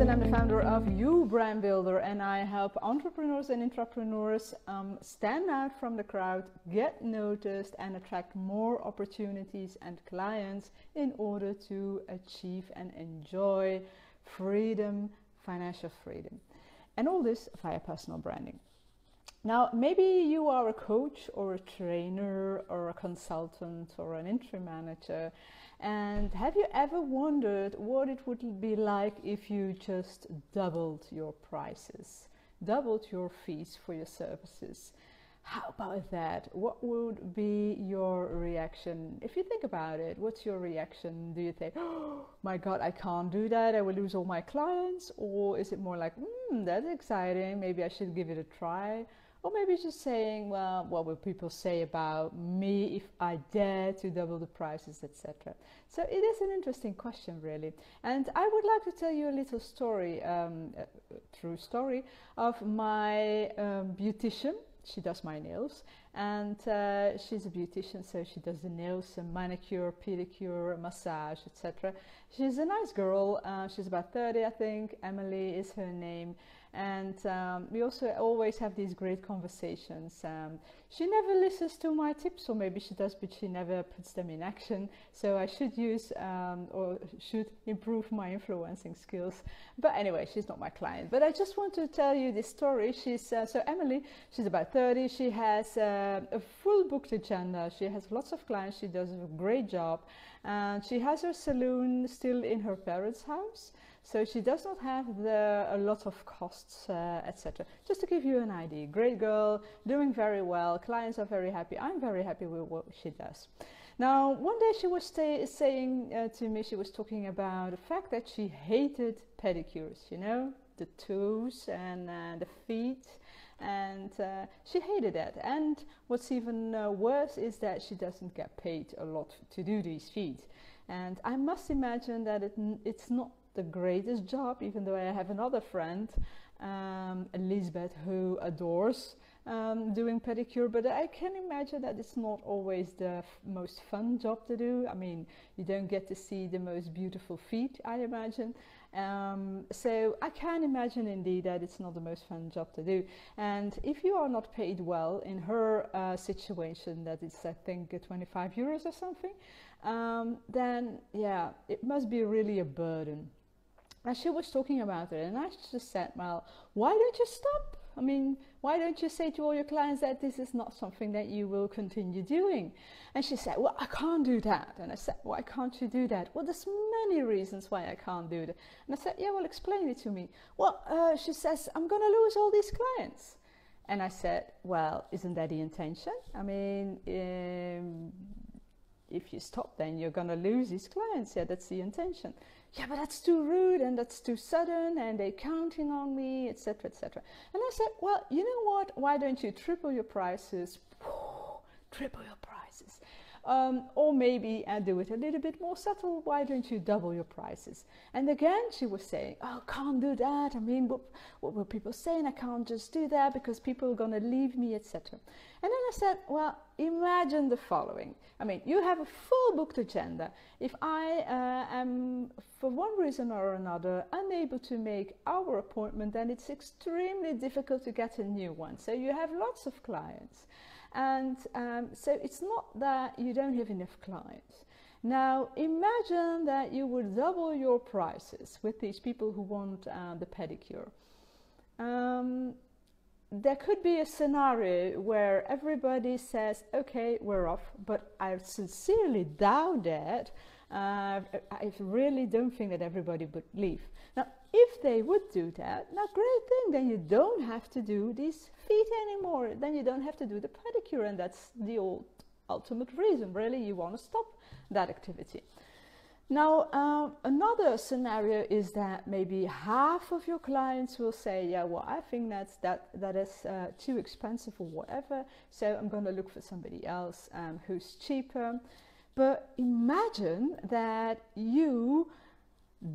And I'm the founder of You Brand Builder, and I help entrepreneurs and intrapreneurs stand out from the crowd, get noticed, and attract more opportunities and clients in order to achieve and enjoy freedom, financial freedom, and all this via personal branding. Now, maybe you are a coach or a trainer or a consultant or an interim manager, and have you ever wondered what it would be like if you just doubled your prices, doubled your fees for your services? How about that? What would be your reaction? If you think about it, what's your reaction? Do you think, oh my God, I can't do that, I will lose all my clients? Or is it more like, that's exciting, maybe I should give it a try? Or maybe just saying, well, what will people say about me if I dare to double the prices, etc. So it is an interesting question, really. And I would like to tell you a little story, a true story of my beautician. She does my nails, and she's a beautician, so she does the nails, a manicure, pedicure, massage, etc. She's a nice girl. She's about 30, I think. Emilie is her name. And we also always have these great conversations. She never listens to my tips, or maybe she does, but she never puts them in action. So I should use or should improve my influencing skills. But anyway, she's not my client. But I just want to tell you this story. She's so Emilie, she's about 30. She has a full booked agenda. She has lots of clients. She does a great job. And she has her salon still in her parents' house. So she does not have a lot of costs, etc. Just to give you an idea, great girl, doing very well, clients are very happy, I'm very happy with what she does. Now, one day she was saying to me, she was talking about the fact that she hated pedicures, you know, the toes and the feet, and she hated that. And what's even worse is that she doesn't get paid a lot to do these feet. And I must imagine that it's not the greatest job, even though I have another friend, Elizabeth, who adores doing pedicure, but I can imagine that it's not always the most fun job to do. I mean, you don't get to see the most beautiful feet, I imagine. So I can imagine indeed that it's not the most fun job to do. And if you are not paid well, in her situation, that is I think 25 euros or something, then yeah, it must be really a burden. And she was talking about it, and I just said, well, why don't you stop? I mean, why don't you say to all your clients that this is not something that you will continue doing? And she said, well, I can't do that. And I said, why can't you do that? Well, there's many reasons why I can't do that. And I said, yeah, well, explain it to me. Well, she says, I'm going to lose all these clients. And I said, well, isn't that the intention? I mean, if you stop, then you're going to lose these clients. Yeah, that's the intention. Yeah, but that's too rude and that's too sudden and they're counting on me, etc., etc. And I said, well, you know what? Why don't you triple your prices? Triple your prices. Or maybe do it a little bit more subtle. Why don't you double your prices? And again, she was saying, oh, can't do that. I mean, what will people say? And I can't just do that because people are going to leave me, etc. And then I said, well, imagine the following. I mean, you have a full booked agenda. If I am, for one reason or another, unable to make our appointment, then it's extremely difficult to get a new one. So you have lots of clients. And so it's not that you don't have enough clients. Now imagine that you would double your prices with these people who want the pedicure. There could be a scenario where everybody says, okay, we're off, but I sincerely doubt that. I really don't think that everybody would leave. Now, if they would do that, now great thing, then you don't have to do these feet anymore. Then you don't have to do the pedicure, and that's the ultimate reason, really, you want to stop that activity. Now, another scenario is that maybe half of your clients will say, yeah, well, I think that is too expensive or whatever, so I'm going to look for somebody else who's cheaper. But imagine that you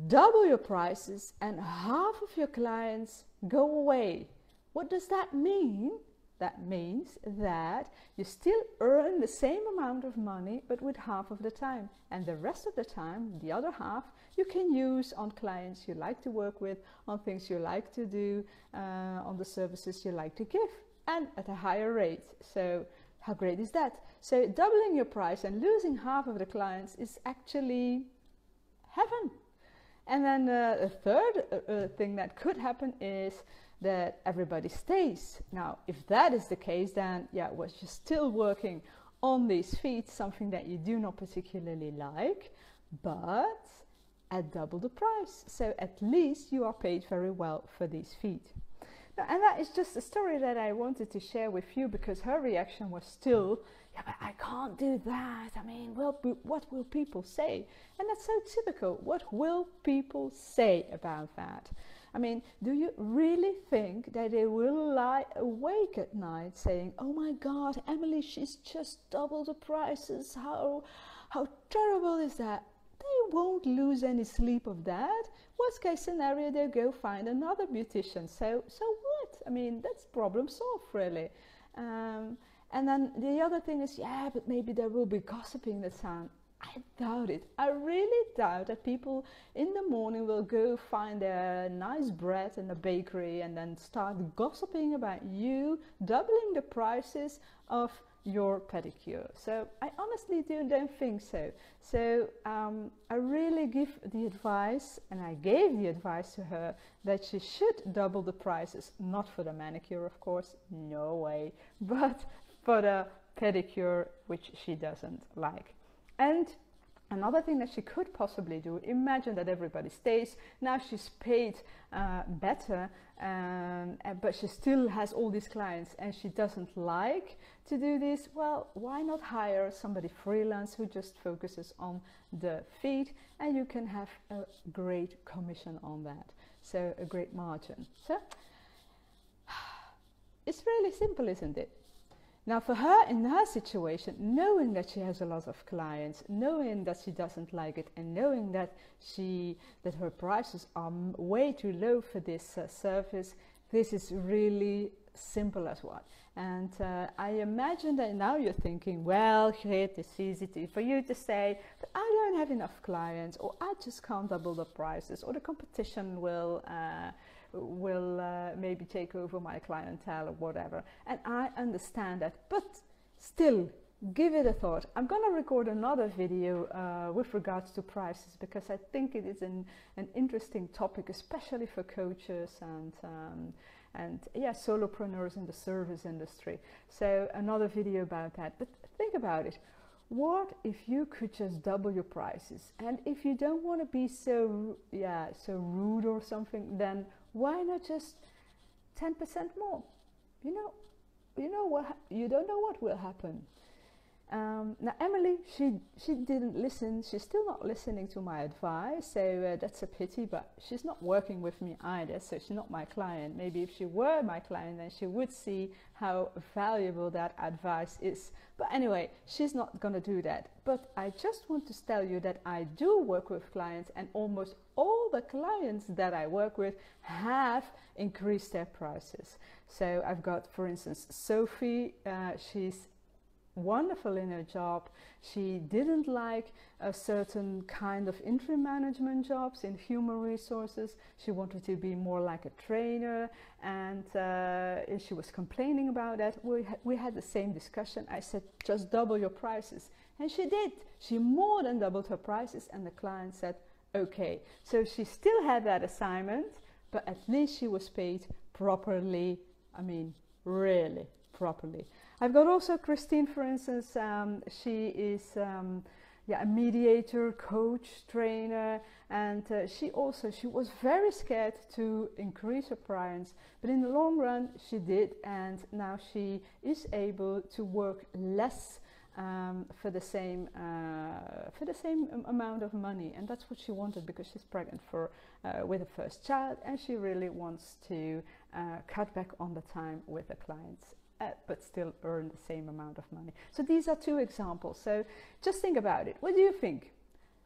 double your prices and half of your clients go away. What does that mean? That means that you still earn the same amount of money, but with half of the time. And the rest of the time, the other half, you can use on clients you like to work with, on things you like to do, on the services you like to give, and at a higher rate. So how great is that? So doubling your price and losing half of the clients is actually heaven. And then a third thing that could happen is that everybody stays. Now, if that is the case, then yeah, well, you're still working on these feet, something that you do not particularly like, but at double the price. So at least you are paid very well for these feet. Now, and that is just a story that I wanted to share with you, because her reaction was still, yeah, but I can't do that. I mean, what will people say? And that's so typical. What will people say about that? I mean, do you really think that they will lie awake at night saying, oh my God, Emilie, she's just double the prices. How terrible is that? They won't lose any sleep of that. Worst case scenario, they'll go find another beautician. So what? I mean, that's problem solved, really. And then the other thing is, yeah, but maybe there will be gossiping that sound. I doubt it. I really doubt that people in the morning will go find their nice bread in the bakery and then start gossiping about you doubling the prices of your pedicure. So I honestly don't think so. So I really give the advice, and I gave the advice to her, that she should double the prices, not for the manicure, of course, no way, but for the pedicure, which she doesn't like. And another thing that she could possibly do, imagine that everybody stays, now she's paid better, but she still has all these clients and she doesn't like to do this. Well, why not hire somebody freelance who just focuses on the feet, and you can have a great commission on that, so a great margin. So it's really simple, isn't it? Now for her, in her situation, knowing that she has a lot of clients, knowing that she doesn't like it, and knowing that her prices are way too low for this service, this is really simple as what. And I imagine that now you're thinking, well, Grit, it's easy for you to say, but I don't have enough clients, or I just can't double the prices, or the competition will maybe take over my clientele or whatever. And I understand that, but still give it a thought. I'm gonna record another video with regards to prices, because I think it is an interesting topic, especially for coaches and yeah, solopreneurs in the service industry. So another video about that. But think about it. What if you could just double your prices? And if you don't want to be so rude or something, then why not just 10% more? You know what? You don't know what will happen. Now Emilie, she didn't listen. She's still not listening to my advice, so that's a pity. But she's not working with me either, so she's not my client. Maybe if she were my client, then she would see how valuable that advice is. But anyway, she's not gonna do that. But I just want to tell you that I do work with clients, and almost all the clients that I work with have increased their prices. So I've got, for instance, Sofie. She's wonderful in her job. She didn't like a certain kind of interim management jobs in human resources. She wanted to be more like a trainer, and she was complaining about that. We had the same discussion. I said, just double your prices, and she did. She more than doubled her prices, and the client said, okay. So she still had that assignment, but at least she was paid properly. I mean, really properly. I've got also Kristien, for instance. She is a mediator, coach, trainer, and she was very scared to increase her price, but in the long run she did, and now she is able to work less for the same amount of money, and that's what she wanted, because she's pregnant with her first child, and she really wants to cut back on the time with the clients. But still earn the same amount of money. So these are two examples. So just think about it. What do you think?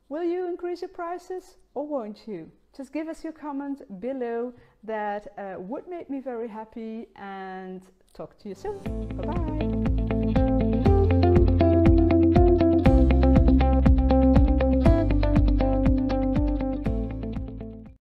Will you increase your prices or won't you? Just give us your comment below. That would make me very happy. And Talk to you soon. Bye bye.